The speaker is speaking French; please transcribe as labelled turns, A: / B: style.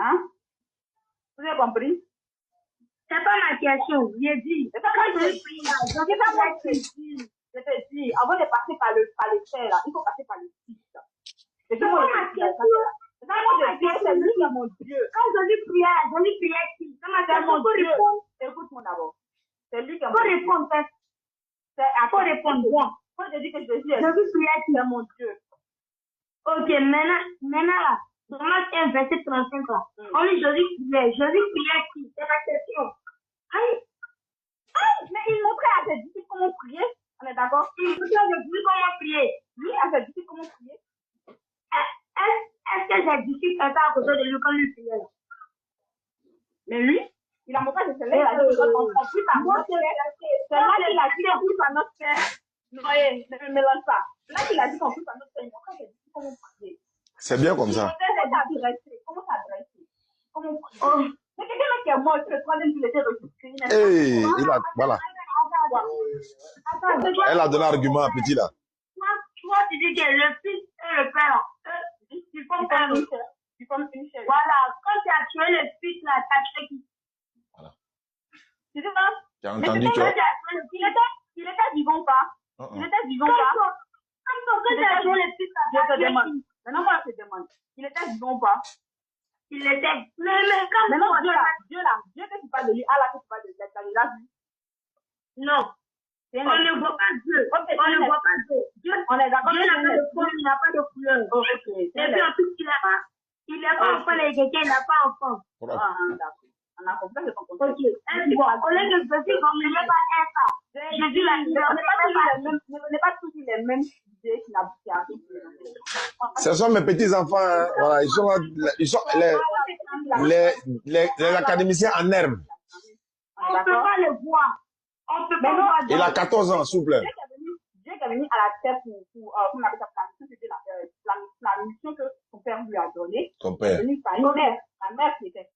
A: Hein? Vous avez compris?
B: C'est pas ma question, j'ai dit.
A: C'est pas quand je dis, je te dis, avant de passer par le fait, là, il faut passer par le fils. C'est
B: pas ma question.
A: C'est pas mon Dieu, c'est lui qui est mon Dieu.
B: Quand je dis prière qui? C'est ma
A: C'est
B: question,
A: mon
B: faut
A: Dieu.
B: répondre.
A: Écoute-moi d'abord. C'est lui qui est mon
B: Faut
A: Dieu.
B: répondre,
A: Faut
B: répondre. Bon.
A: Quand je dis que Jésus est
B: Prière qui?
A: c'est mon Dieu.
B: Ok, maintenant là, dans Matthieu verset 35 là, on lit Jésus priait qui? C'est la question.
A: Aïe, mais il montrait à ses disciples comment prier. On est d'accord?
B: Il montrait à ses disciples comment prier.
A: Lui, à ses disciples comment prier.
B: Est-ce que ses disciples étaient à côté de lui quand il priait là?
A: Mais lui, il a montré que c'est là, il a dit qu'on prie par notre Père. C'est là qu'il a dit qu'on prie par notre Père. Non, ne me mélange pas. Là qu'il a dit qu'on prie par notre Père, il montre à ses disciples comment prier.
C: C'est bien comme ça.
A: Comment s'adresser? Comment prier? C'est quelqu'un qui est mort, le troisième qui était ressuscité.
C: Hey, voilà. Elle a donné argument à petit là.
B: Toi, tu dis que le fils et le père, ils font pas le cœur.
A: Ils forment une chair.
B: Voilà, quand tu as tué le fils là, tu as tué qui?
C: Voilà.
A: Tu sais pas?
C: Tu as entendu que...
A: Il était vivant pas? Il était vivant pas?
B: Quand tu as tué le fils là,
A: Je te demande. Maintenant, moi, je te demande. Il était vivant pas?
B: il était. Mais quand
A: Maintenant, Dieu que tu parles de lui, Allah que tu parles de lui, tu l'as vu?
B: non. On ne voit pas Dieu. On ne voit pas Dieu.
A: On est d'accord.
B: Dieu n'a pas de forme, il n'a pas de couleur.
A: Oh, ok.
B: Et puis en plus, il n'est pas enfant de quelqu'un, il n'a pas enfant.
A: Ah, d'accord. On a compris que ton
B: Ok. Au lieu de Jésus, comme il n'est pas un ça. Jésus l'a dit,
A: ne n'est pas toujours les mêmes idées qui n'aboutissent.
C: Ce sont mes petits-enfants, hein. Voilà, ils sont les académiciens en herbe.
B: On ne peut pas le voir. On ne peut pas voir.
C: Il a 14 ans, s'il vous plaît.
A: Dieu qui est venu à la terre pour on appelle ça la mission, c'était la mission que son père lui a donnée.
C: Ton père.
A: Venu par une mère, la mère qui était